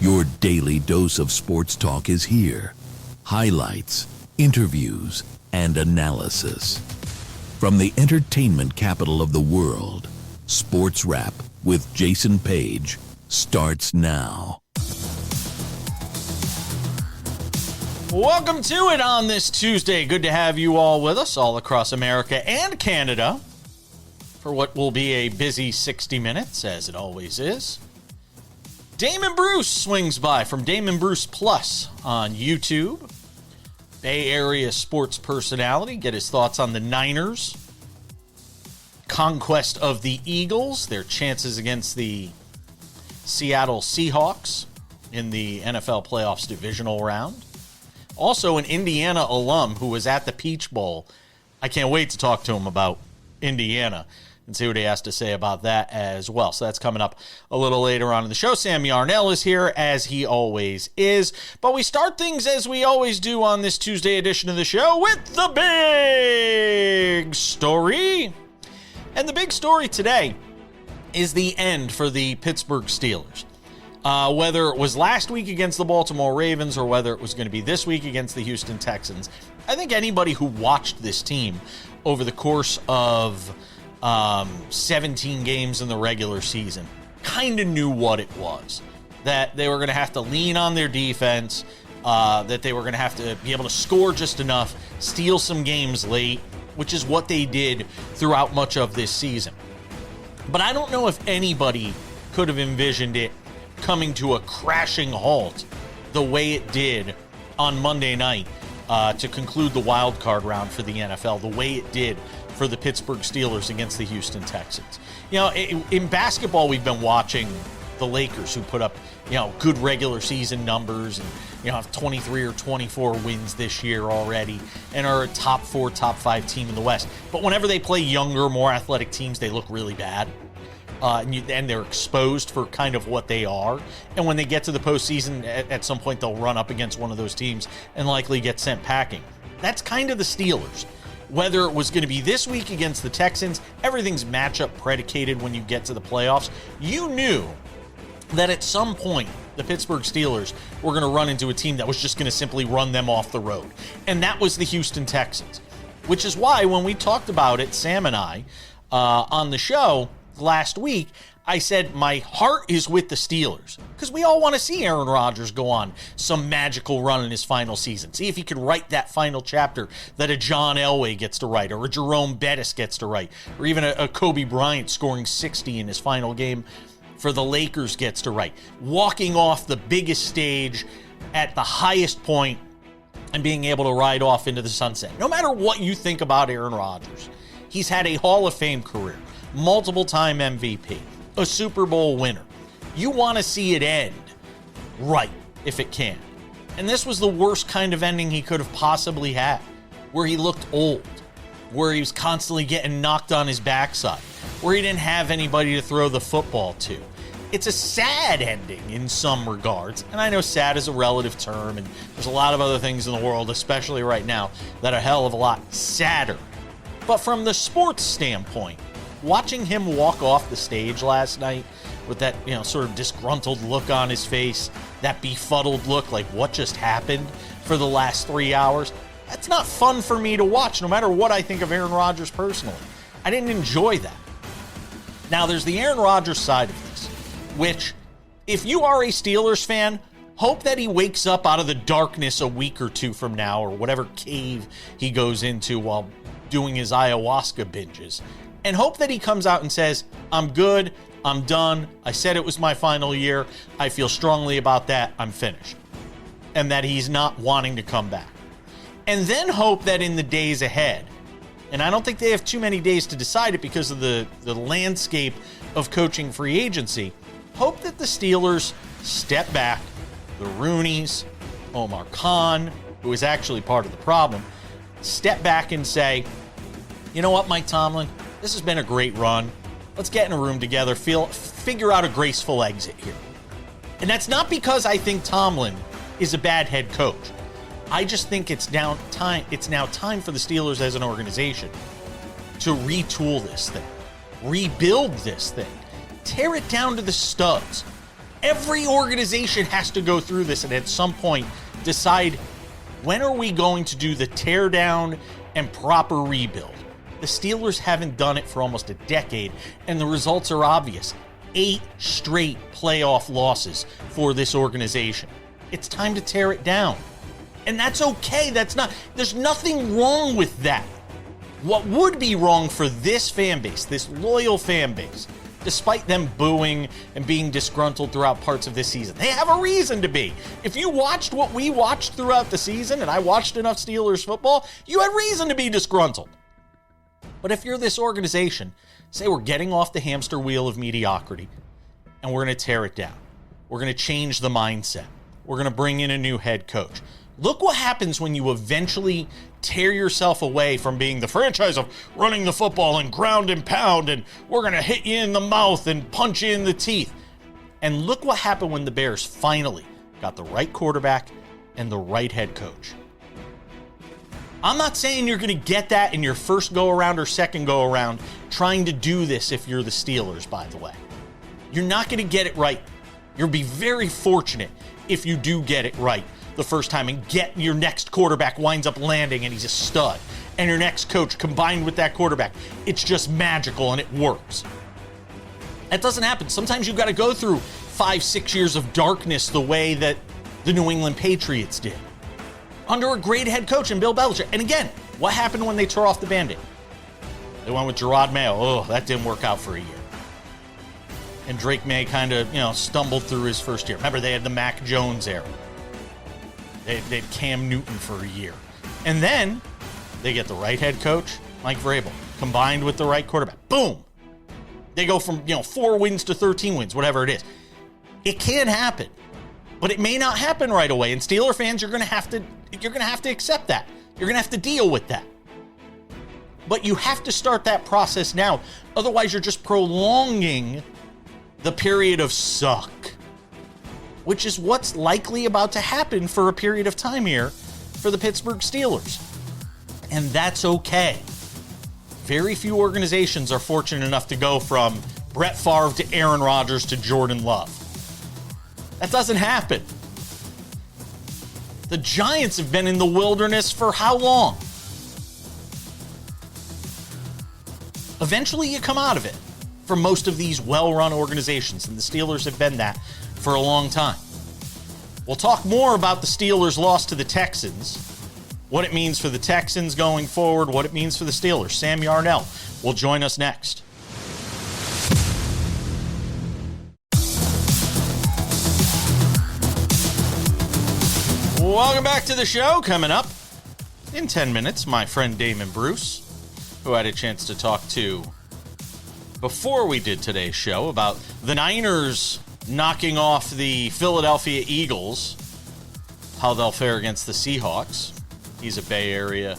Your daily dose of sports talk is here. Highlights, interviews, and analysis. From the entertainment capital of the world, SportsWrap with Jason Page starts now. Welcome to it on this Tuesday. Good to have you all with us all across America and Canada for what will be a busy 60 minutes, as it always is. Damon Bruce swings by from Damon Bruce Plus on YouTube. Bay Area sports personality. Get his thoughts on the Niners. Conquest of the Eagles. Their chances against the Seattle Seahawks in the NFL playoffs divisional round. Also, an Indiana alum who was at the Peach Bowl. I can't wait to talk to him about Indiana and see what he has to say about that as well. So that's coming up a little later on in the show. Sam Yarnell is here, as he always is. But we start things as we always do on this Tuesday edition of the show with the big story. And the big story today is the end for the Pittsburgh Steelers. Whether it was last week against the Baltimore Ravens or whether it was going to be this week against the Houston Texans, I think anybody who watched this team over the course of 17 games in the regular season kind of knew what it was. That they were going to have to lean on their defense, that they were going to have to be able to score just enough, steal some games late, which is what they did throughout much of this season. But I don't know if anybody could have envisioned it coming to a crashing halt the way it did on Monday night to conclude the wild card round for the NFL, the way it did for the Pittsburgh Steelers against the Houston Texans. You know, in basketball, we've been watching the Lakers, who put up, good regular season numbers and, have 23 or 24 wins this year already and are a top 4, top 5 team in the West. But whenever they play younger, more athletic teams, they look really bad. And they're exposed for kind of what they are. And when they get to the postseason, at some point, they'll run up against one of those teams and likely get sent packing. That's kind of the Steelers. Whether it was going to be this week against the Texans, everything's matchup predicated when you get to the playoffs. You knew that at some point, the Pittsburgh Steelers were going to run into a team that was just going to simply run them off the road. And that was the Houston Texans. Which is why when we talked about it, Sam and I, on the show last week, I said my heart is with the Steelers because we all want to see Aaron Rodgers go on some magical run in his final season. See if he could write that final chapter that a John Elway gets to write or a Jerome Bettis gets to write or even a Kobe Bryant scoring 60 in his final game for the Lakers gets to write. Walking off the biggest stage at the highest point and being able to ride off into the sunset. No matter what you think about Aaron Rodgers, he's had a Hall of Fame career, multiple-time MVP, a Super Bowl winner. You want to see it end right if it can. And this was the worst kind of ending he could have possibly had, where he looked old, where he was constantly getting knocked on his backside, where he didn't have anybody to throw the football to. It's a sad ending in some regards, and I know sad is a relative term, and there's a lot of other things in the world, especially right now, that are a hell of a lot sadder. But from the sports standpoint, watching him walk off the stage last night with that, sort of disgruntled look on his face, that befuddled look like what just happened for the last 3 hours, that's not fun for me to watch, no matter what I think of Aaron Rodgers personally. I didn't enjoy that. Now, there's the Aaron Rodgers side of this, which, if you are a Steelers fan, hope that he wakes up out of the darkness a week or two from now, or whatever cave he goes into while doing his ayahuasca binges, and hope that he comes out and says, I'm good, I'm done, I said it was my final year, I feel strongly about that, I'm finished. And that he's not wanting to come back. And then hope that in the days ahead, and I don't think they have too many days to decide it because of the landscape of coaching free agency, hope that the Steelers step back, the Rooneys, Omar Khan, who is actually part of the problem, step back and say, you know what, Mike Tomlin, this has been a great run. Let's get in a room together, figure out a graceful exit here. And that's not because I think Tomlin is a bad head coach. I just think it's now time for the Steelers as an organization to retool this thing, rebuild this thing, tear it down to the studs, Every organization has to go through this and at some point decide, when are we going to do the tear down and proper rebuild? The Steelers haven't done it for almost a decade, and the results are obvious. 8 straight playoff losses for this organization. It's time to tear it down. And that's okay. There's nothing wrong with that. What would be wrong for this fan base, this loyal fan base, despite them booing and being disgruntled throughout parts of this season, they have a reason to be. If you watched what we watched throughout the season, and I watched enough Steelers football, you had reason to be disgruntled. But if you're this organization, say we're getting off the hamster wheel of mediocrity and we're going to tear it down. We're going to change the mindset. We're going to bring in a new head coach. Look what happens when you eventually tear yourself away from being the franchise of running the football and ground and pound, and we're going to hit you in the mouth and punch you in the teeth. And look what happened when the Bears finally got the right quarterback and the right head coach. I'm not saying you're going to get that in your first go-around or second go-around trying to do this if you're the Steelers, by the way. You're not going to get it right. You'll be very fortunate if you do get it right the first time and get your next quarterback winds up landing and he's a stud. And your next coach combined with that quarterback, it's just magical and it works. That doesn't happen. Sometimes you've got to go through 5-6 years of darkness the way that the New England Patriots did. Under a great head coach in Bill Belichick. And again, what happened when they tore off the Band-Aid? They went with Gerard Mayo. Oh, that didn't work out for a year. And Drake May kind of, stumbled through his first year. Remember, they had the Mac Jones era. They had Cam Newton for a year. And then they get the right head coach, Mike Vrabel, combined with the right quarterback. Boom. They go from, 4 wins to 13 wins, whatever it is. It can happen. But it may not happen right away. And Steeler fans, you're going to have to accept that. You're going to have to deal with that. But you have to start that process now. Otherwise, you're just prolonging the period of suck, which is what's likely about to happen for a period of time here for the Pittsburgh Steelers. And that's okay. Very few organizations are fortunate enough to go from Brett Favre to Aaron Rodgers to Jordan Love. That doesn't happen. The Giants have been in the wilderness for how long? Eventually you come out of it for most of these well-run organizations, and the Steelers have been that for a long time. We'll talk more about the Steelers' loss to the Texans, what it means for the Texans going forward, what it means for the Steelers. Sam Yarnell will join us next. Welcome back to the show. Coming up in 10 minutes, my friend Damon Bruce, who I had a chance to talk to before we did today's show about the Niners knocking off the Philadelphia Eagles, how they'll fare against the Seahawks. He's a Bay Area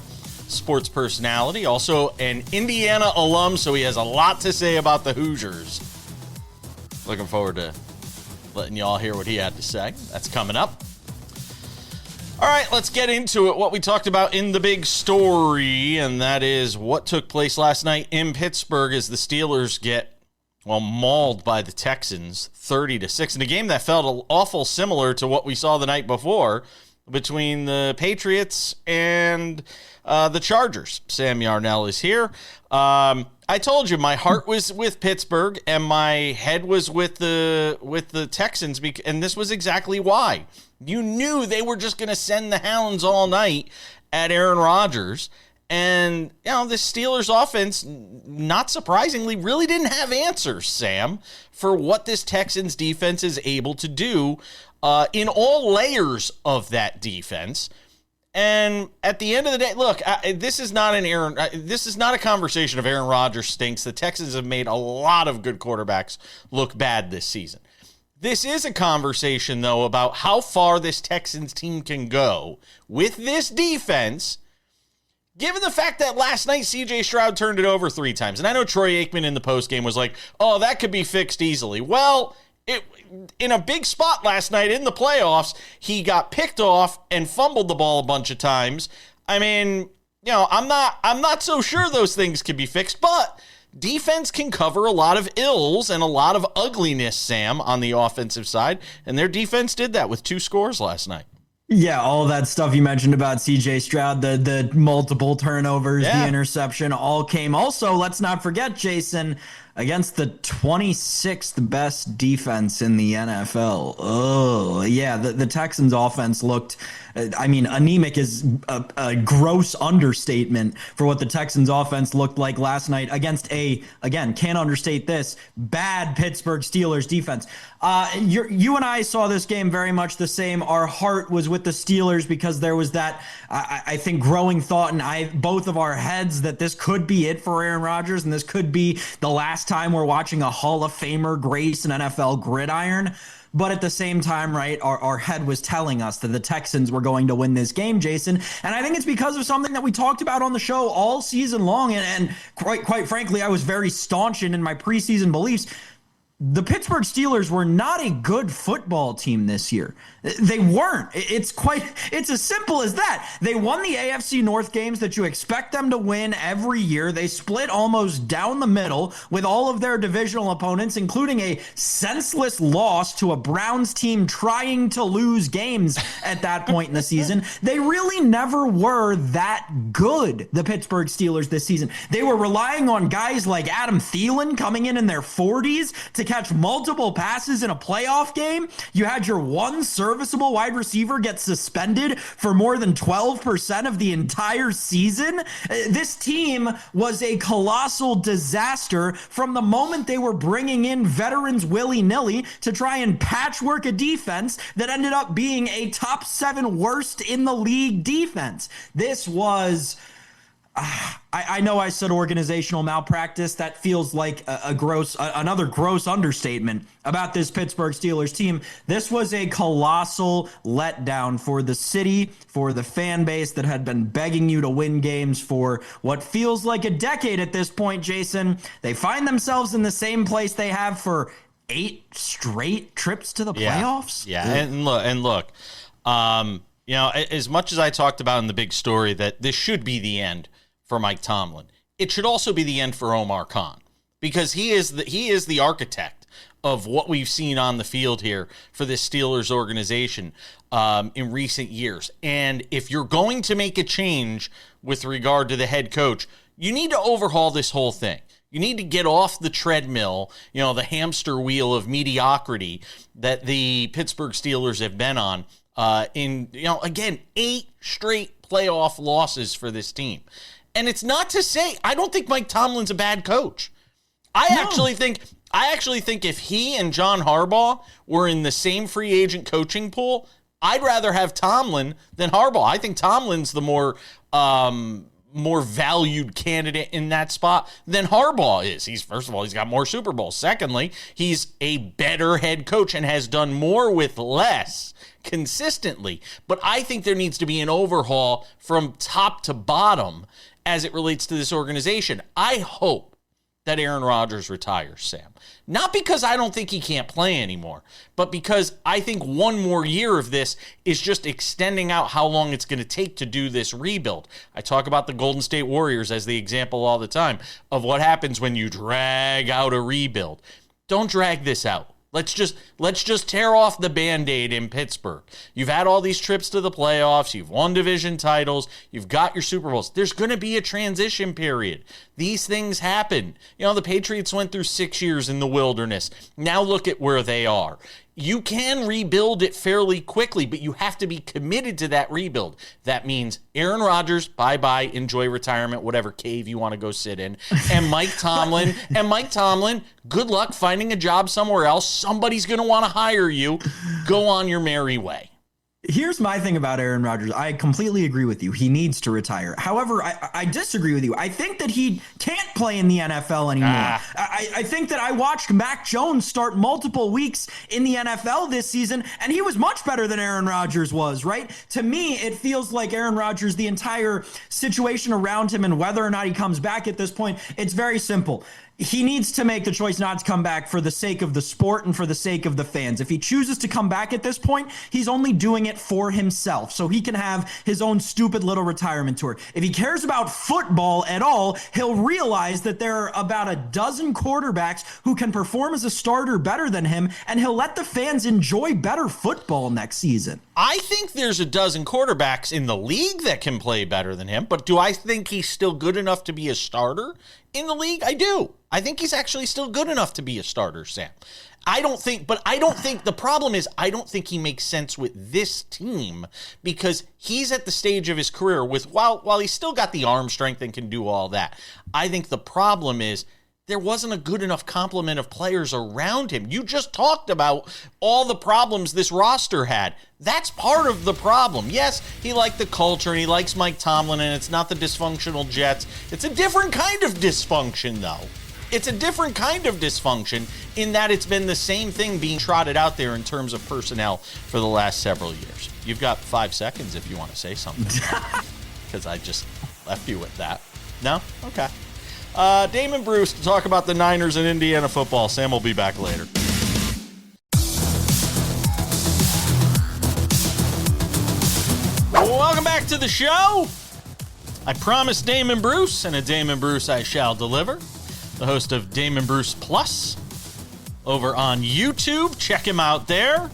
sports personality, also an Indiana alum, so he has a lot to say about the Hoosiers. Looking forward to letting y'all hear what he had to say. That's coming up. All right, let's get into it. What we talked about in the big story, and that is what took place last night in Pittsburgh as the Steelers get, mauled by the Texans 30-6 in a game that felt awful similar to what we saw the night before between the Patriots and the Chargers. Sam Yarnell is here. I told you my heart was with Pittsburgh and my head was with the Texans, and this was exactly why. You knew they were just going to send the hounds all night at Aaron Rodgers. And, the Steelers offense, not surprisingly, really didn't have answers, Sam, for what this Texans defense is able to do in all layers of that defense. And at the end of the day, look, this is not a conversation of Aaron Rodgers stinks. The Texans have made a lot of good quarterbacks look bad this season. This is a conversation, though, about how far this Texans team can go with this defense, given the fact that last night C.J. Stroud turned it over 3 times. And I know Troy Aikman in the postgame was like, oh, that could be fixed easily. Well, in a big spot last night in the playoffs, he got picked off and fumbled the ball a bunch of times. I mean, I'm not so sure those things can be fixed, but defense can cover a lot of ills and a lot of ugliness, Sam, on the offensive side, and their defense did that with 2 scores last night. Yeah, all that stuff you mentioned about CJ Stroud, the multiple turnovers, the interception, all came. Also, let's not forget, Jason, against the 26th best defense in the NFL. Oh, yeah, the Texans offense looked, anemic is a gross understatement for what the Texans offense looked like last night against can't understate this, bad Pittsburgh Steelers defense. You and I saw this game very much the same. Our heart was with the Steelers because there was that, I think, growing thought in both of our heads that this could be it for Aaron Rodgers and this could be the last time we're watching a Hall of Famer grace an NFL gridiron. But at the same time, right, our head was telling us that the Texans were going to win this game, Jason. And I think it's because of something that we talked about on the show all season long. And quite frankly, I was very staunch in my preseason beliefs. The Pittsburgh Steelers were not a good football team this year. They weren't. It's as simple as that. They won the AFC North games that you expect them to win every year. They split almost down the middle with all of their divisional opponents, including a senseless loss to a Browns team trying to lose games at that point in the season. They really never were that good, the Pittsburgh Steelers this season. They were relying on guys like Adam Thielen coming in their 40s to catch multiple passes in a playoff game. You had your one serviceable wide receiver get suspended for more than 12% of the entire season. This team was a colossal disaster from the moment they were bringing in veterans willy-nilly to try and patchwork a defense that ended up being a top 7 worst in the league defense. This was... I know I said organizational malpractice. That feels like another gross understatement about this Pittsburgh Steelers team. This was a colossal letdown for the city, for the fan base that had been begging you to win games for what feels like a decade at this point, Jason. They find themselves in the same place they have for 8 straight trips to the playoffs. Yeah. And look, as much as I talked about in the big story that this should be the end for Mike Tomlin, it should also be the end for Omar Khan, because he is the architect of what we've seen on the field here for this Steelers organization in recent years. And if you're going to make a change with regard to the head coach, you need to overhaul this whole thing. You need to get off the treadmill, the hamster wheel of mediocrity that the Pittsburgh Steelers have been on again, 8 straight playoff losses for this team. And it's not to say I don't think Mike Tomlin's a bad coach. I actually think if he and John Harbaugh were in the same free agent coaching pool, I'd rather have Tomlin than Harbaugh. I think Tomlin's the more valued candidate in that spot than Harbaugh is. First of all, he's got more Super Bowls. Secondly, he's a better head coach and has done more with less consistently. But I think there needs to be an overhaul from top to bottom as it relates to this organization. I hope that Aaron Rodgers retires, Sam. Not because I don't think he can't play anymore, but because I think one more year of this is just extending out how long it's going to take to do this rebuild. I talk about the Golden State Warriors as the example all the time of what happens when you drag out a rebuild. Don't drag this out. Let's just tear off the Band-Aid in Pittsburgh. You've had all these trips to the playoffs. You've won division titles. You've got your Super Bowls. There's going to be a transition period. These things happen. The Patriots went through 6 years in the wilderness. Now look at where they are. You can rebuild it fairly quickly, but you have to be committed to that rebuild. That means Aaron Rodgers, bye-bye, enjoy retirement, whatever cave you want to go sit in. And Mike Tomlin, good luck finding a job somewhere else. Somebody's going to want to hire you. Go on your merry way. Here's my thing about Aaron Rodgers. I completely agree with you. He needs to retire. However, I disagree with you. I think that he can't play in the NFL anymore. I think that I watched Mac Jones start multiple weeks in the NFL this season, and he was much better than Aaron Rodgers was, right? To me, it feels like Aaron Rodgers, the entire situation around him and whether or not he comes back at this point, it's very simple. he needs to make the choice not to come back for the sake of the sport and for the sake of the fans. If he chooses to come back at this point, he's only doing it for himself so he can have his own stupid little retirement tour. If he cares about football at all, he'll realize that there are about a dozen quarterbacks who can perform as a starter better than him, and he'll let the fans enjoy better football next season. I think there's a dozen quarterbacks in the league that can play better than him, but do I think he's still good enough to be a starter in the league? I do. I think he's actually still good enough to be a starter, Sam. I don't think the problem is I don't think he makes sense with this team because he's at the stage of his career with while he's still got the arm strength and can do all that. I think the problem is there wasn't a good enough complement of players around him. You just talked about all the problems this roster had. That's part of the problem. Yes, he liked the culture and he likes Mike Tomlin, and it's not the dysfunctional Jets. It's a different kind of dysfunction, though. It's a different kind of dysfunction in that it's been the same thing being trotted out there in terms of personnel for the last several years. You've got 5 seconds if you want to say something, because I just left you with that. No? Okay. Damon Bruce to talk about the Niners and Indiana football. Sam will be back later. Welcome back to the show. I promised Damon Bruce, and a Damon Bruce I shall deliver. The host of Damon Bruce Plus over on YouTube. Check him out there.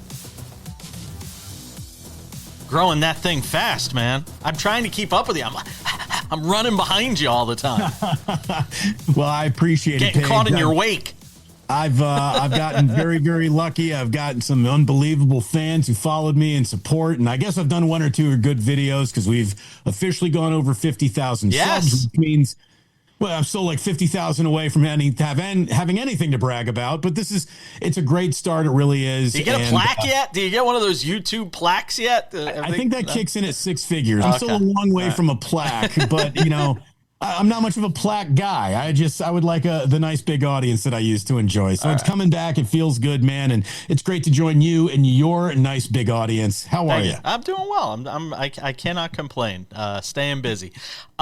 Growing that thing fast, man. I'm trying to keep up with you. I'm running behind you all the time. Well, I appreciate it. Getting caught in your wake. I've gotten very, very lucky. I've gotten some unbelievable fans who followed me and support, and I guess I've done 1 or 2 good videos because we've officially gone over 50,000 subs, which means, well, I'm still like 50,000 away from having anything to brag about, but it's a great start. It really is. Do you get a plaque yet? Do you get one of those YouTube plaques yet? I think that kicks in at 6 figures. I'm still a long way from a plaque, but I'm not much of a plaque guy. I would like the nice big audience that I used to enjoy. So it's coming back. It feels good, man. And it's great to join you and your nice big audience. How are you? I'm doing well. I cannot complain. Staying busy.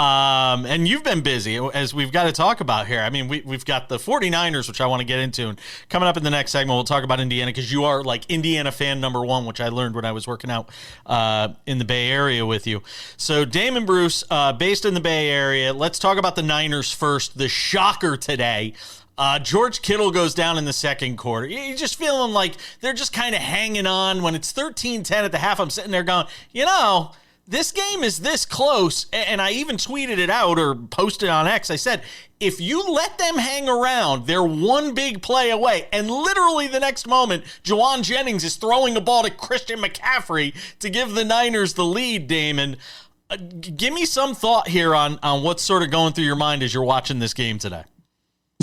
And you've been busy, as we've got to talk about here. I mean, we've got the 49ers, which I want to get into. And coming up in the next segment, we'll talk about Indiana, because you are like Indiana fan number 1, which I learned when I was working out in the Bay Area with you. So Damon Bruce, based in the Bay Area. Let's talk about the Niners first. The shocker today. George Kittle goes down in the second quarter. You're just feeling like they're just kind of hanging on. When it's 13-10 at the half, I'm sitting there going, this game is this close. And I even tweeted it out or posted on X. I said, if you let them hang around, they're one big play away. And literally the next moment, Juwan Jennings is throwing a ball to Christian McCaffrey to give the Niners the lead, Damon. Give me some thought here on what's sort of going through your mind as you're watching this game today.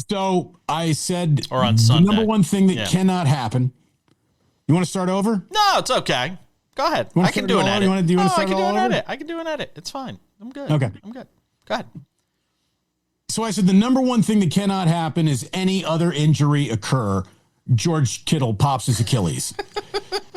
So I said, or on Sunday, the number one thing that cannot happen. You want to start over? No, it's okay. Go ahead. I can do an edit. I can do an edit. It's fine. I'm good. Okay. I'm good. Go ahead. So I said the number one thing that cannot happen is any other injury occur. George Kittle pops his Achilles.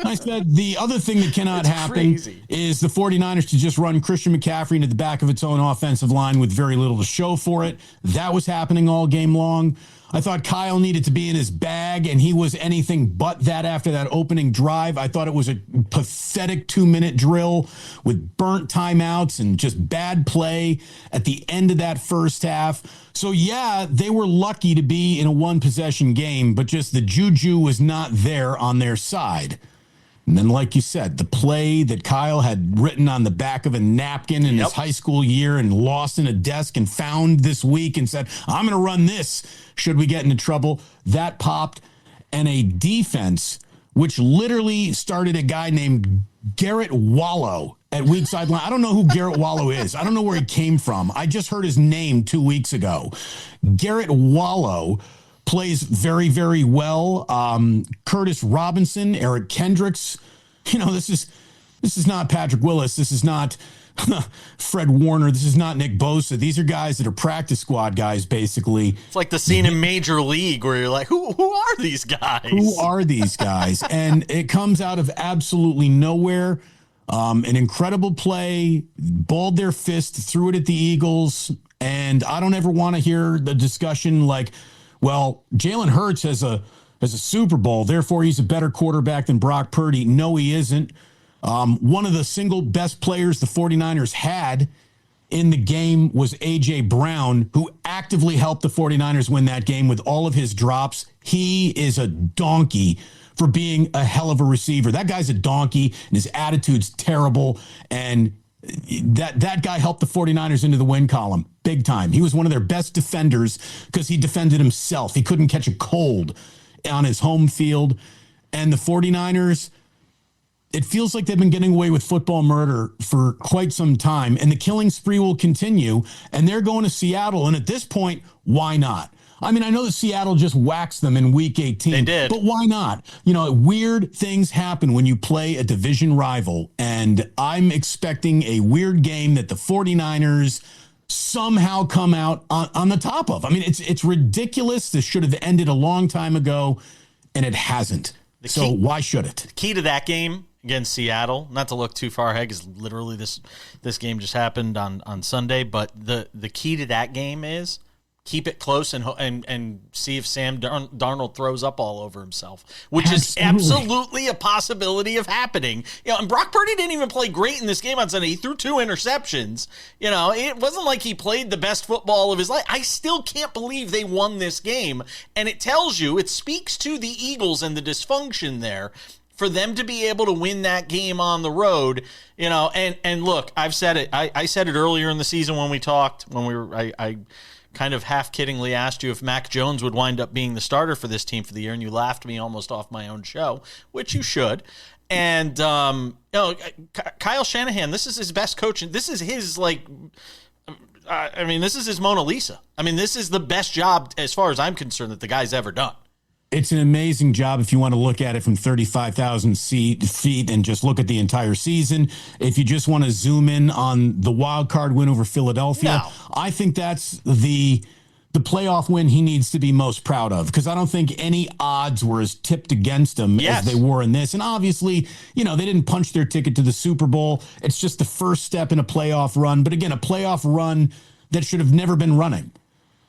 I said the other thing that cannot happen is the 49ers to just run Christian McCaffrey into the back of its own offensive line with very little to show for it. That was happening all game long. I thought Kyle needed to be in his bag, and he was anything but that after that opening drive. I thought it was a pathetic 2-minute drill with burnt timeouts and just bad play at the end of that first half. So, yeah, they were lucky to be in a one-possession game, but just the juju was not there on their side. And then, like you said, the play that Kyle had written on the back of a napkin in his high school year and lost in a desk and found this week and said, I'm going to run this should we get into trouble, that popped. And a defense, which literally started a guy named Garrett Wallow at weak sideline. I don't know who Garrett Wallow is. I don't know where he came from. I just heard his name 2 weeks ago. Garrett Wallow plays very, very well. Curtis Robinson, Eric Kendricks. This is not Patrick Willis. This is not Fred Warner. This is not Nick Bosa. These are guys that are practice squad guys, basically. It's like the scene in Major League where you're like, who are these guys? Who are these guys? And it comes out of absolutely nowhere. An incredible play, balled their fist, threw it at the Eagles. And I don't ever want to hear the discussion like, well, Jalen Hurts has a Super Bowl, therefore he's a better quarterback than Brock Purdy. No, he isn't. One of the single best players the 49ers had in the game was A.J. Brown, who actively helped the 49ers win that game with all of his drops. He is a donkey for being a hell of a receiver. That guy's a donkey, and his attitude's terrible, and that guy helped the 49ers into the win column big time. He was one of their best defenders because he defended himself. He couldn't catch a cold on his home field. And the 49ers, it feels like they've been getting away with football murder for quite some time, and the killing spree will continue, and they're going to Seattle. And at this point, why not? I mean, I know that Seattle just waxed them in week 18. They did. But why not? You know, weird things happen when you play a division rival, and I'm expecting a weird game that the 49ers somehow come out on the top of. I mean, it's ridiculous. This should have ended a long time ago, and it hasn't. So why should it? The key to that game against Seattle, not to look too far ahead, because literally this game just happened on Sunday, but the key to that game is keep it close and see if Sam Darnold throws up all over himself, which is absolutely a possibility of happening. You know, and Brock Purdy didn't even play great in this game on Sunday. He threw 2 interceptions. You know, it wasn't like he played the best football of his life. I still can't believe they won this game, and it speaks to the Eagles and the dysfunction there for them to be able to win that game on the road. You know, and look, I've said it. I said it earlier in the season when we talked, I kind of half-kiddingly asked you if Mac Jones would wind up being the starter for this team for the year, and you laughed me almost off my own show, which you should. And, you know, Kyle Shanahan, this is his best coach. This is his, this is his Mona Lisa. I mean, this is the best job, as far as I'm concerned, that the guy's ever done. It's an amazing job if you want to look at it from 35,000 feet and just look at the entire season. If you just want to zoom in on the wild card win over Philadelphia, I think that's the playoff win he needs to be most proud of, because I don't think any odds were as tipped against him as they were in this. And obviously, you know, they didn't punch their ticket to the Super Bowl. It's just the first step in a playoff run. But again, a playoff run that should have never been running.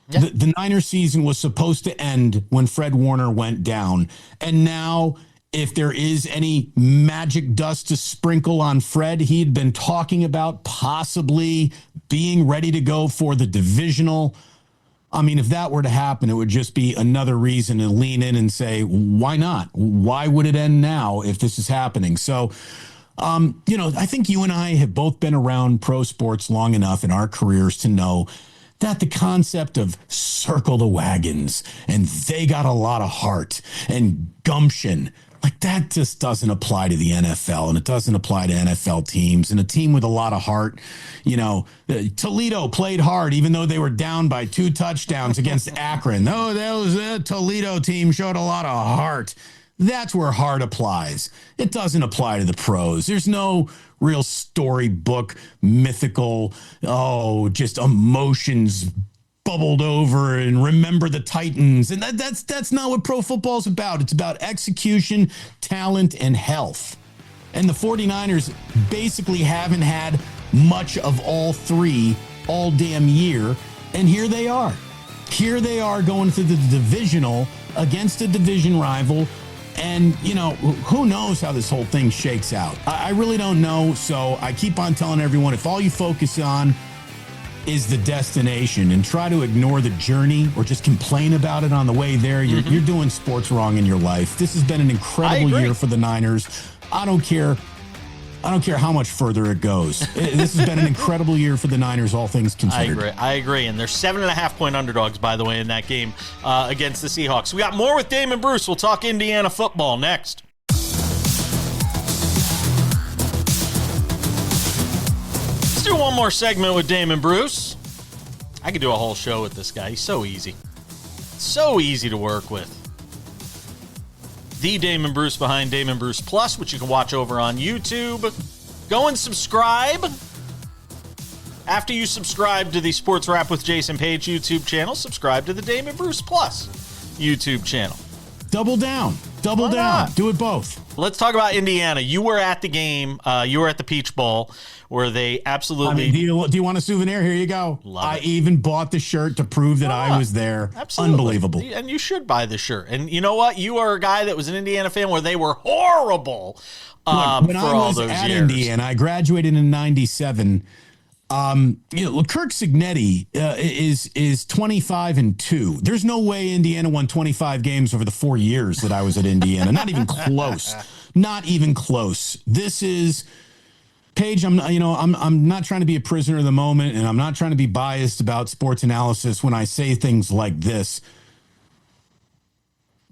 Yeah. The Niners season was supposed to end when Fred Warner went down. And now, if there is any magic dust to sprinkle on Fred, he had been talking about possibly being ready to go for the divisional. I mean, if that were to happen, it would just be another reason to lean in and say, why not? Why would it end now if this is happening? So, you know, I think you and I have both been around pro sports long enough in our careers to know that the concept of circle the wagons and they got a lot of heart and gumption, like that just doesn't apply to the NFL, and it doesn't apply to NFL teams. And a team with a lot of heart, you know, Toledo played hard even though they were down by 2 touchdowns against Akron. Oh, that was a Toledo team showed a lot of heart. That's where heart applies. It doesn't apply to the pros. There's no real storybook, mythical, just emotions bubbled over and remember the Titans. And that's not what pro football is about. It's about execution, talent, and health. And the 49ers basically haven't had much of all three all damn year. And here they are. Here they are going to the divisional against a division rival. And, you know, who knows how this whole thing shakes out? I really don't know. So I keep on telling everyone, if all you focus on is the destination and try to ignore the journey or just complain about it on the way there, you're doing sports wrong in your life. This has been an incredible year for the Niners. I don't care how much further it goes. This has been an incredible year for the Niners, all things considered. I agree. And they're 7.5-point underdogs, by the way, in that game against the Seahawks. We got more with Damon Bruce. We'll talk Indiana football next. Let's do one more segment with Damon Bruce. I could do a whole show with this guy. He's so easy. So easy to work with. The Damon Bruce behind Damon Bruce Plus, which you can watch over on YouTube. Go and subscribe. After you subscribe to the SportsWrap with Jason Page YouTube channel, subscribe to the Damon Bruce Plus YouTube channel. Double down. Double Why down. not? Do it both. Let's talk about Indiana. You were at the game. You were at the Peach Bowl where they absolutely. Do you want a souvenir? Here you go. I even bought the shirt to prove that I was there. Absolutely. Unbelievable. And you should buy the shirt. And you know what? You are a guy that was an Indiana fan where they were horrible When for I all was those at years. Indiana, I graduated in '97. Kirk Cignetti is 25-2. There's no way Indiana won 25 games over the 4 years that I was at Indiana. Not even close. Not even close. This is Paige. I'm not trying to be a prisoner of the moment, and I'm not trying to be biased about sports analysis when I say things like this.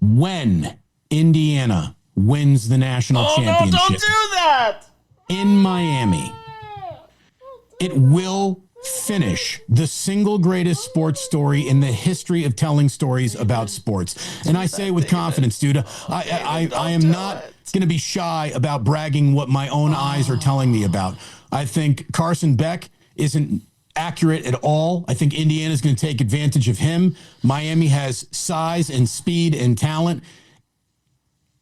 When Indiana wins the national championship, no, don't do that. in Miami, it will finish the single greatest sports story in the history of telling stories about sports. And I say with confidence, dude, I am not going to be shy about bragging what my own eyes are telling me about. I think Carson Beck isn't accurate at all. I think Indiana's going to take advantage of him. Miami has size and speed and talent.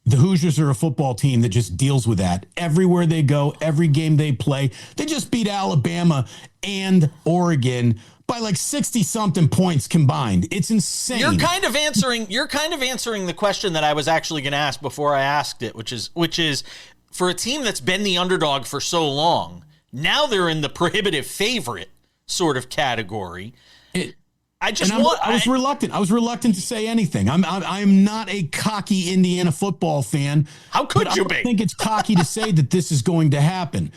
The Hoosiers are a football team that just deals with that. Everywhere they go, every game they play, they just beat Alabama and Oregon by like 60-something points combined. It's insane. You're kind of answering the question that I was actually going to ask before I asked it, which is for a team that's been the underdog for so long, now they're in the prohibitive favorite sort of category. I was reluctant. I was reluctant to say anything. I'm not a cocky Indiana football fan. How could you be? I think it's cocky to say that this is going to happen.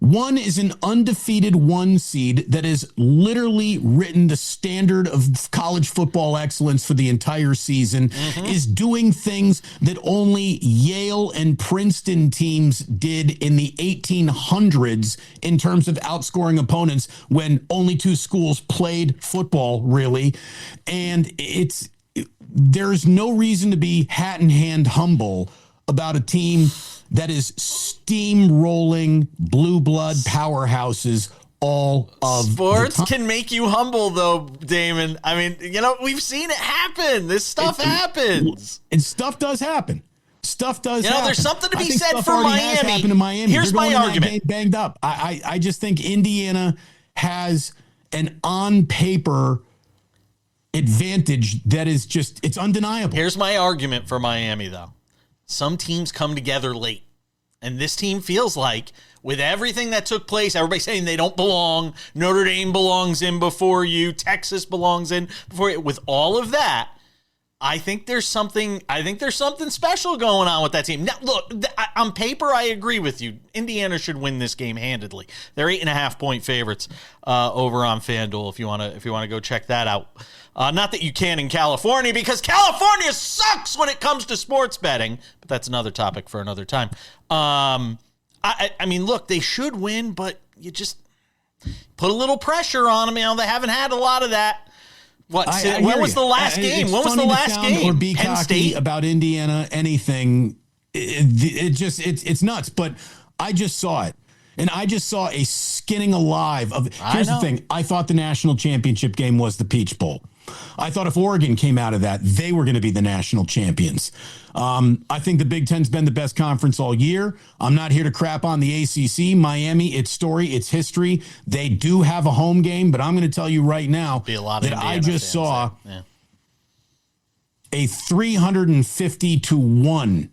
One is an undefeated 1 seed that has literally written the standard of college football excellence for the entire season, is doing things that only Yale and Princeton teams did in the 1800s in terms of outscoring opponents when only 2 schools played football, really. And there's no reason to be hat in hand humble about a team that is steamrolling blue blood powerhouses all of sports the time. can make you humble, though, Damon. I mean, we've seen it happen. This stuff happens. And stuff does happen. Stuff does happen. There's something to be I think said stuff for already has Miami. happened in Miami. Here's They're my going into that argument. game banged up. I just think Indiana has an on paper advantage that is just, it's undeniable. Here's my argument for Miami, though. Some teams come together late. And this team feels like, with everything that took place, everybody saying they don't belong, Notre Dame belongs in before you, Texas belongs in before you. With all of that, I think there's something special going on with that team. Now, look, on paper, I agree with you. Indiana should win this game handedly. They're 8.5-point favorites over on FanDuel. If you want to go check that out. Not that you can in California, because California sucks when it comes to sports betting. But that's another topic for another time. I mean, look, they should win, but you just put a little pressure on them. They haven't had a lot of that. When was the last game? When was the last game? Or be Penn cocky State? about Indiana, anything. It's nuts. But I just saw it. And I just saw a skinning alive of. Here's the thing. I thought the national championship game was the Peach Bowl. I thought if Oregon came out of that, they were going to be the national champions. I think the Big Ten's been the best conference all year. I'm not here to crap on the ACC. Miami, its story, its history. They do have a home game, but I'm going to tell you right now that I just saw a 350-1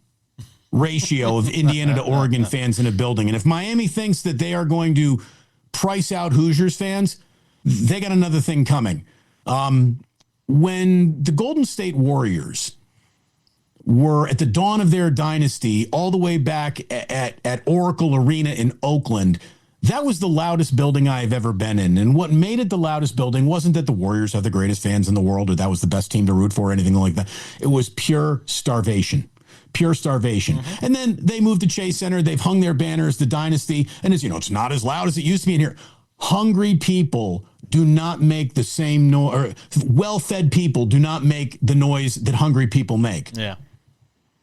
ratio of Indiana to Oregon fans in a building. And if Miami thinks that they are going to price out Hoosiers fans, they got another thing coming. When the Golden State Warriors were at the dawn of their dynasty, all the way back at Oracle Arena in Oakland, that was the loudest building I've ever been in. And what made it the loudest building wasn't that the Warriors have the greatest fans in the world or that was the best team to root for or anything like that. It was pure starvation. Pure starvation. Mm-hmm. And then they moved to Chase Center. They've hung their banners, the dynasty. And it's not as loud as it used to be in here. Hungry people do not make the same noise, or well-fed people do not make the noise that hungry people make. Yeah.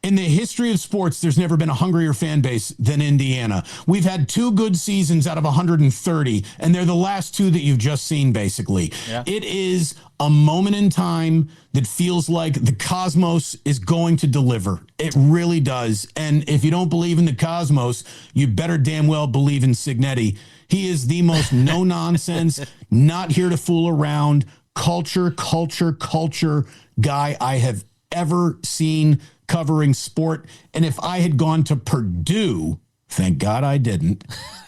In the history of sports, there's never been a hungrier fan base than Indiana. We've had 2 good seasons out of 130, and they're the last 2 that you've just seen, basically. Yeah. It is a moment in time that feels like the cosmos is going to deliver. It really does. And if you don't believe in the cosmos, you better damn well believe in Signetti. He is the most no-nonsense, not here to fool around, culture guy I have ever seen covering sport. And if I had gone to Purdue, thank God I didn't,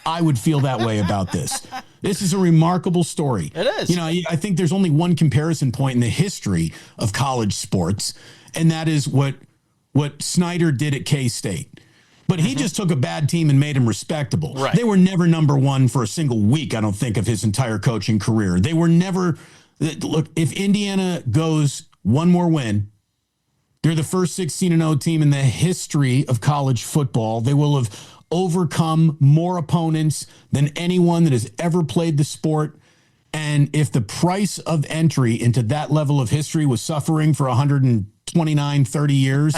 I would feel that way about this. This is a remarkable story. It is. You know, I think there's only one comparison point in the history of college sports, and that is what Snyder did at K-State. But he just took a bad team and made them respectable. Right. They were never number one for a single week, I don't think, of his entire coaching career. They were never, look, if Indiana goes one more win, they're the first 16-0 team in the history of college football. They will have overcome more opponents than anyone that has ever played the sport. And if the price of entry into that level of history was suffering for 129, 30 years,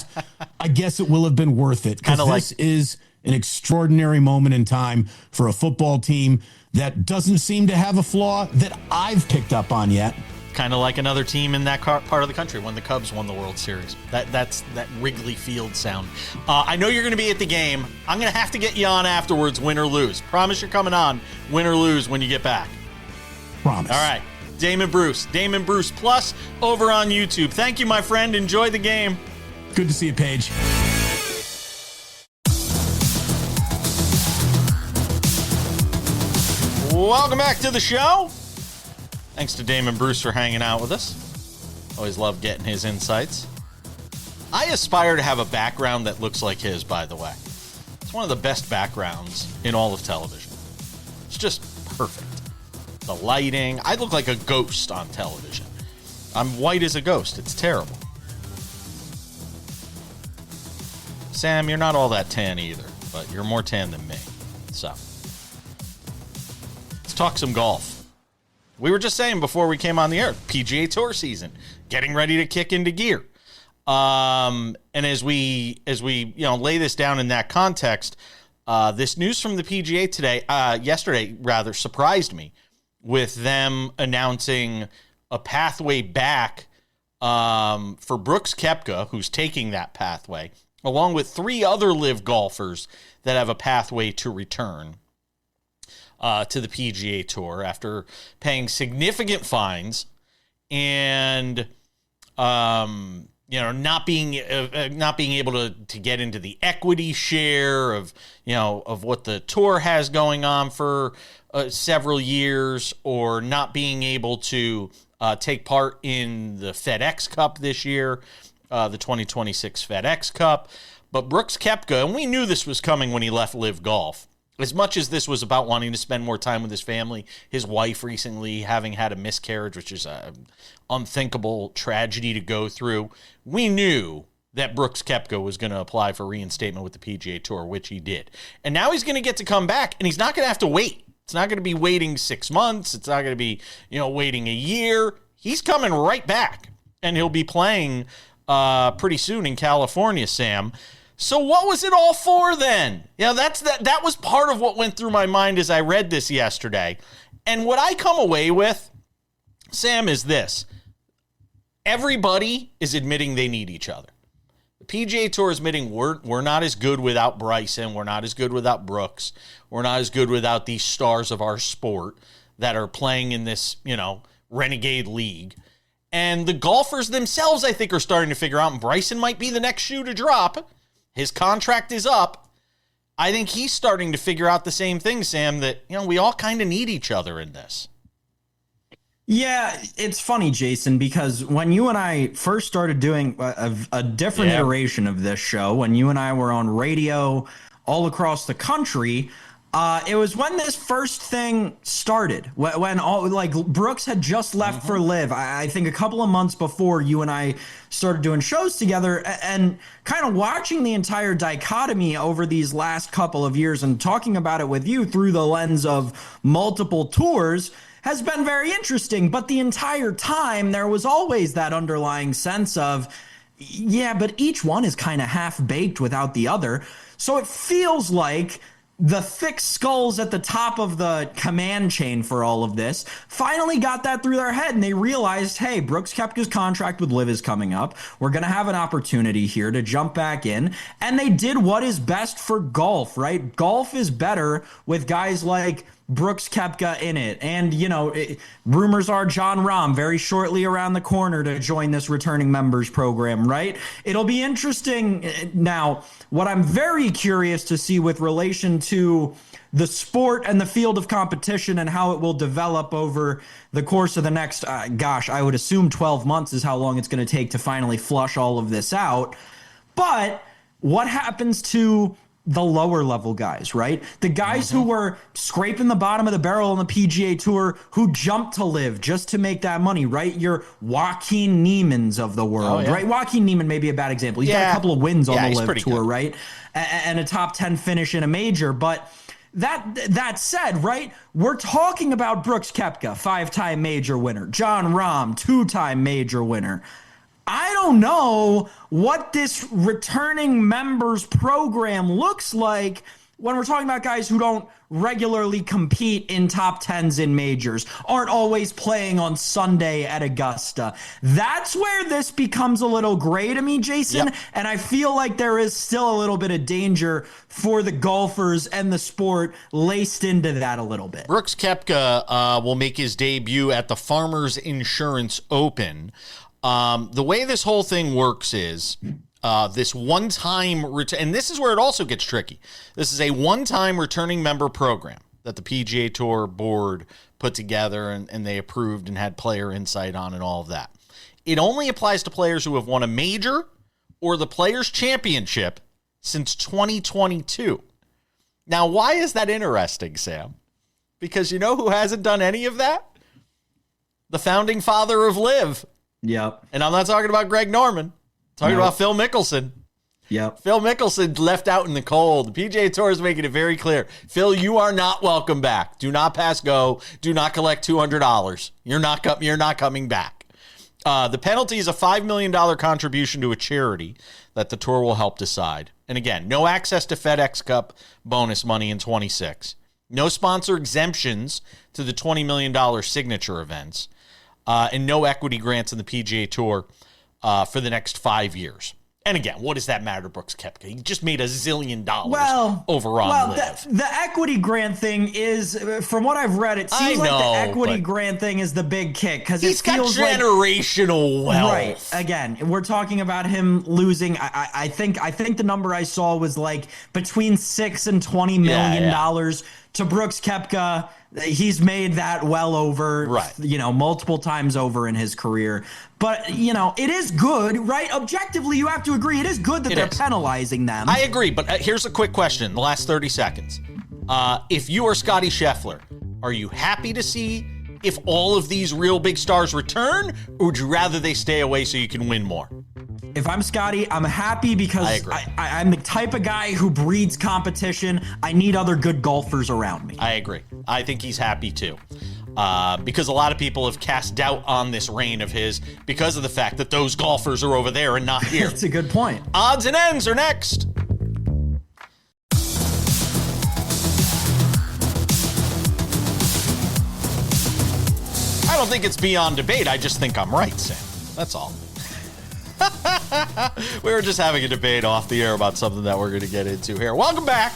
I guess it will have been worth it. Because this is an extraordinary moment in time for a football team that doesn't seem to have a flaw that I've picked up on yet. Kind of like another team in that part of the country when the Cubs won the World Series. That's that Wrigley Field sound. I know you're going to be at the game. I'm going to have to get you on afterwards, win or lose. Promise you're coming on, win or lose, when you get back. Promise. All right. Damon Bruce Plus over on YouTube. Thank you, my friend. Enjoy the game. Good to see you, Paige. Welcome back to the show. Thanks to Damon Bruce for hanging out with us. Always love getting his insights. I aspire to have a background that looks like his, by the way. It's one of the best backgrounds in all of television. It's just perfect. The lighting. I look like a ghost on television. I'm white as a ghost. It's terrible. Sam, you're not all that tan either, but you're more tan than me. So, let's talk some golf. We were just saying before we came on the air, PGA Tour season, getting ready to kick into gear. And as we lay this down in that context, this news from the PGA yesterday rather surprised me, with them announcing a pathway back for Brooks Koepka, who's taking that pathway, along with 3 other LIV golfers that have a pathway to return to the PGA Tour after paying significant fines and not being able to get into the equity share of what the tour has going on for several years, or not being able to take part in the FedEx Cup this year, the 2026 FedEx Cup. But Brooks Koepka, and we knew this was coming when he left LIV Golf. As much as this was about wanting to spend more time with his family, his wife recently having had a miscarriage, which is an unthinkable tragedy to go through, we knew that Brooks Koepka was going to apply for reinstatement with the PGA Tour, which he did. And now he's going to get to come back, and he's not going to have to wait. It's not going to be waiting 6 months. It's not going to be, waiting a year. He's coming right back, and he'll be playing pretty soon in California, Sam. So what was it all for then? That was part of what went through my mind as I read this yesterday. And what I come away with, Sam, is this. Everybody is admitting they need each other. The PGA Tour is admitting we're not as good without Bryson. We're not as good without Brooks. We're not as good without these stars of our sport that are playing in this, renegade league. And the golfers themselves, I think, are starting to figure out, and Bryson might be the next shoe to drop. His contract is up. I think he's starting to figure out the same thing, Sam, that, we all kind of need each other in this. Yeah, it's funny, Jason, because when you and I first started doing a different iteration of this show, when you and I were on radio all across the country, it was when this first thing started, when Brooks had just left for LIV. I think a couple of months before you and I started doing shows together, and kind of watching the entire dichotomy over these last couple of years and talking about it with you through the lens of multiple tours has been very interesting. But the entire time, there was always that underlying sense of, Yeah, but each one is kind of half-baked without the other. So it feels like the thick skulls at the top of the command chain for all of this finally got that through their head, and they realized, hey, Brooks Koepka's contract with LIV is coming up. We're going to have an opportunity here to jump back in, and they did what is best for golf, right? Golf is better with guys like Brooks Koepka in it. And, rumors are Jon Rahm very shortly around the corner to join this returning members program, right? It'll be interesting. Now, what I'm very curious to see with relation to the sport and the field of competition and how it will develop over the course of the next, I would assume 12 months is how long it's going to take to finally flush all of this out. But what happens to the lower level guys, right? The guys who were scraping the bottom of the barrel on the PGA Tour, who jumped to LIV just to make that money, right? Your Joaquin Niemans of the world, right? Joaquin Niemann may be a bad example. He's got a couple of wins on the LIV Tour, right? And a top 10 finish in a major. But that said, right, we're talking about Brooks Koepka, 5-time major winner, Jon Rahm, 2-time major winner. I don't know what this returning members program looks like when we're talking about guys who don't regularly compete in top 10s in majors, aren't always playing on Sunday at Augusta. That's where this becomes a little gray to me, Jason. Yep. And I feel like there is still a little bit of danger for the golfers and the sport laced into that a little bit. Brooks Koepka will make his debut at the Farmers Insurance Open. The way this whole thing works is this one-time and this is where it also gets tricky. This is a one-time returning member program that the PGA Tour board put together and they approved and had player insight on and all of that. It only applies to players who have won a major or the Players' Championship since 2022. Now, why is that interesting, Sam? Because you know who hasn't done any of that? The founding father of LIV. Yep. And I'm not talking about Greg Norman. I'm talking about Phil Mickelson. Yep. Phil Mickelson left out in the cold. The PGA Tour is making it very clear. Phil, you are not welcome back. Do not pass go. Do not collect $200. You're not coming back. The penalty is a $5 million contribution to a charity that the tour will help decide. And again, no access to FedEx Cup bonus money in 26. No sponsor exemptions to the $20 million signature events. And no equity grants in the PGA Tour for the next 5 years. And again, what does that matter to Brooks Koepka? He just made $1 zillion over on LIV. The equity grant thing is, from what I've read, it seems like the equity grant thing is the big kick because he's got generational wealth. Right. Again, we're talking about him losing. I think the number I saw was like between $6 and $20 million to Brooks Koepka. He's made that well over, multiple times over in his career. But, it is good, right? Objectively, you have to agree. It is good that they're penalizing them. I agree. But here's a quick question in the last 30 seconds. If you are Scotty Scheffler, are you happy to see if all of these real big stars return, or would you rather they stay away so you can win more? If I'm Scotty, I'm happy because I'm the type of guy who breeds competition. I need other good golfers around me. I agree. I think he's happy too. Because a lot of people have cast doubt on this reign of his because of the fact that those golfers are over there and not here. That's a good point. Odds and ends are next. I don't think it's beyond debate. I just think I'm right, Sam. That's all. We were just having a debate off the air about something that we're going to get into here. Welcome back.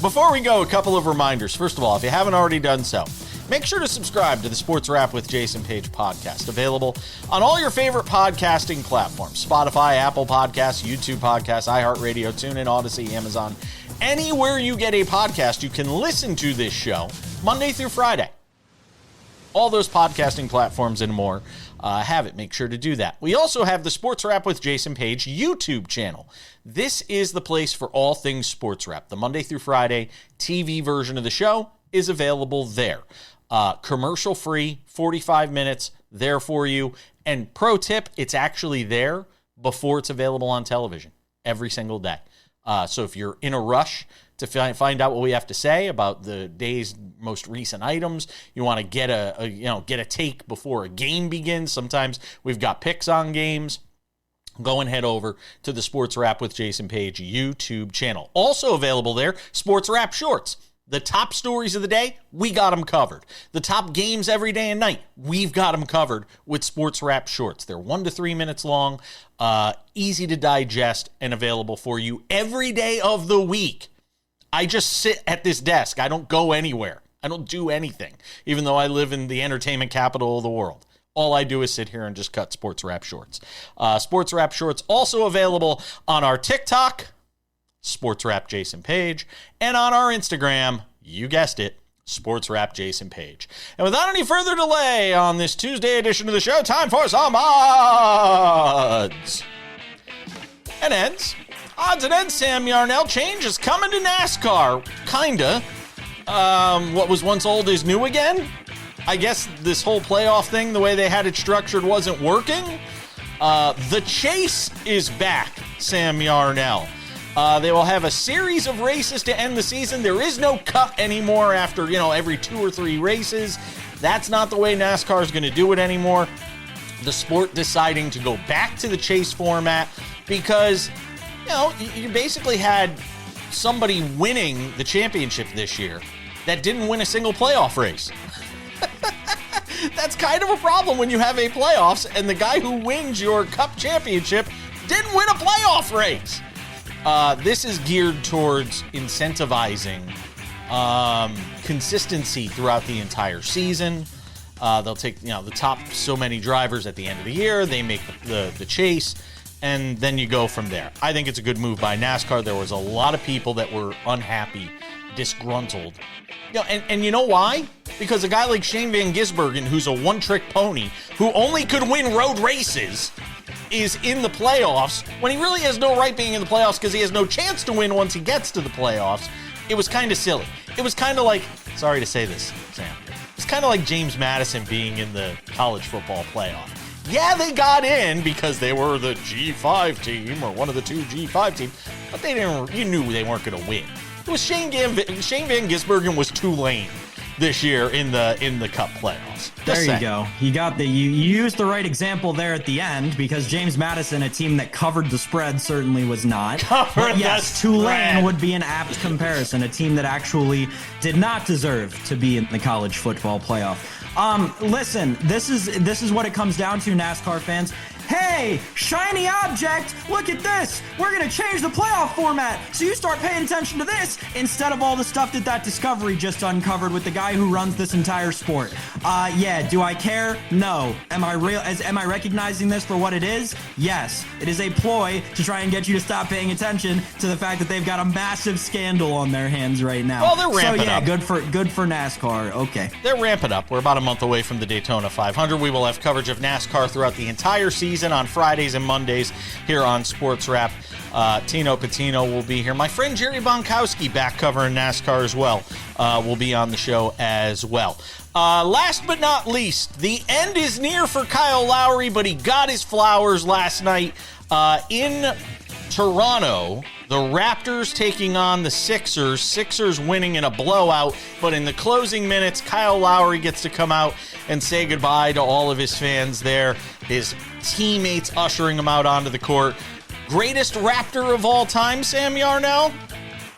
Before we go, a couple of reminders. First of all, if you haven't already done so, make sure to subscribe to the Sports Wrap with Jason Page podcast, available on all your favorite podcasting platforms: Spotify, Apple Podcasts, YouTube Podcasts, iHeartRadio, TuneIn, Odyssey, Amazon. Anywhere you get a podcast, you can listen to this show Monday through Friday. All those podcasting platforms and more have it. Make sure to do that. We also have the Sports Wrap with Jason Page YouTube channel. This is the place for all things Sports Wrap. The Monday through Friday TV version of the show is available there. Commercial free, 45 minutes there for you. And pro tip, it's actually there before it's available on television every single day. So if you're in a rush to find out what we have to say about the day's most recent items, you want to get a take before a game begins. Sometimes we've got picks on games. Go and head over to the Sports Wrap with Jason Page YouTube channel. Also available there, Sports Wrap Shorts. The top stories of the day, we got them covered. The top games every day and night, we've got them covered with Sports Wrap Shorts. They're 1 to 3 minutes long, easy to digest, and available for you every day of the week. I just sit at this desk. I don't go anywhere. I don't do anything, even though I live in the entertainment capital of the world. All I do is sit here and just cut Sports Wrap Shorts. Sports Wrap Shorts also available on our TikTok, Sports Wrap Jason Page, and on our Instagram, you guessed it, Sports Wrap Jason Page. And without any further delay on this Tuesday edition of the show, time for some odds and ends. Odds and ends, Sam Yarnell. Change is coming to NASCAR. Kinda. What was once old is new again. I guess this whole playoff thing, the way they had it structured, wasn't working. The chase is back, Sam Yarnell. They will have a series of races to end the season. There is no cut anymore after, every 2 or 3 races. That's not the way NASCAR is going to do it anymore. The sport deciding to go back to the chase format because, you basically had somebody winning the championship this year that didn't win a single playoff race. That's kind of a problem when you have a playoffs and the guy who wins your cup championship didn't win a playoff race. This is geared towards incentivizing consistency throughout the entire season. They'll take the top so many drivers at the end of the year. They make the chase, and then you go from there. I think it's a good move by NASCAR. There was a lot of people that were unhappy, disgruntled. And you know why? Because a guy like Shane Van Gisbergen, who's a one-trick pony, who only could win road races, is in the playoffs when he really has no right being in the playoffs because he has no chance to win once he gets to the playoffs. It was kind of silly. It was kind of like, sorry to say this, Sam, it's kind of like James Madison being in the college football playoff. Yeah, they got in because they were the G5 team or one of the 2 G5 teams, but they didn't. You knew they weren't going to win. It was Shane Van Gisbergen was Tulane this year in the Cup playoffs. There you go. You used the right example there at the end because James Madison, a team that covered the spread, certainly was not. But yes, Tulane would be an apt comparison, a team that actually did not deserve to be in the college football playoff. Listen, this is what it comes down to, NASCAR fans. Hey, shiny object, look at this. We're going to change the playoff format. So you start paying attention to this instead of all the stuff that Discovery just uncovered with the guy who runs this entire sport. Yeah, do I care? No. Am I recognizing this for what it is? Yes. It is a ploy to try and get you to stop paying attention to the fact that they've got a massive scandal on their hands right now. Well, they're ramping up. Good for NASCAR. Okay. They're ramping up. We're about a month away from the Daytona 500. We will have coverage of NASCAR throughout the entire season on Fridays and Mondays here on Sports Wrap. Tino Patino will be here. My friend Jerry Bonkowski, back covering NASCAR as well, will be on the show as well. Last but not least, the end is near for Kyle Lowry, but he got his flowers last night in Toronto. The Raptors taking on the Sixers. Sixers winning in a blowout, but in the closing minutes, Kyle Lowry gets to come out and say goodbye to all of his fans there. His teammates ushering him out onto the court. Greatest Raptor of all time, Sam Yarnell?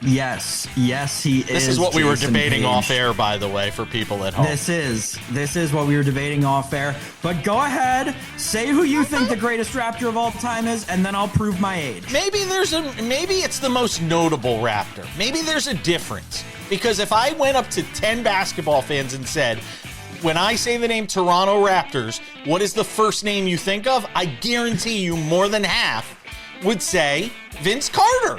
Yes, he is. This is what we were debating Page. Off air, by the way, for people at home. This is what we were debating off air. But go ahead, say who you think the greatest Raptor of all time is, and then I'll prove my age. Maybe it's the most notable Raptor. Maybe there's a difference. Because if I went up to 10 basketball fans and said, when I say the name Toronto Raptors, what is the first name you think of? I guarantee you more than half would say Vince Carter.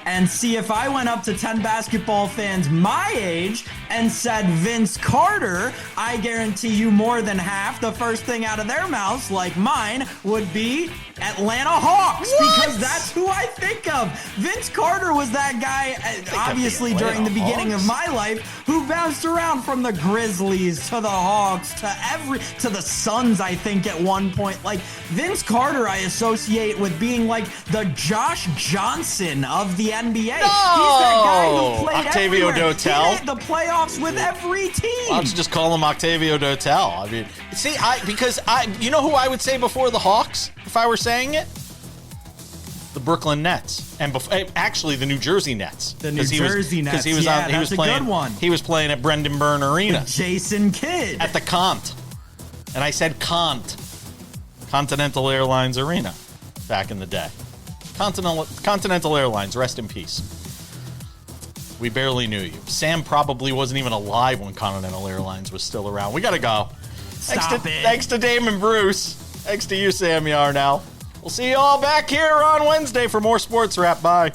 And see, if I went up to 10 basketball fans my age and said Vince Carter, I guarantee you more than half the first thing out of their mouths, like mine, would be Atlanta Hawks. What? Because that's who I think of. Vince Carter was that guy, obviously, during the beginning of my life, who bounced around from the Grizzlies to the Hawks to the Suns, I think, at one point. Like, Vince Carter I associate with being like the Josh Johnson of the NBA. He's that guy who played Octavio everywhere. Dotel. He made the playoffs with every team. Why don't you just call him Octavio Dotel? I mean, see, you know who I would say before the Hawks, if I were saying it? The Brooklyn Nets, and actually the New Jersey Nets. The New Jersey Nets. Because he was that's playing, a good one. He was playing at Brendan Byrne Arena. With Jason Kidd. At the Cont. And I said Continental Airlines Arena back in the day. Continental Airlines, rest in peace. We barely knew you. Sam probably wasn't even alive when Continental Airlines was still around. We got to go. Thanks to Damon Bruce. Thanks to you, Sam Yarnell. We'll see you all back here on Wednesday for more Sports Wrap. Bye.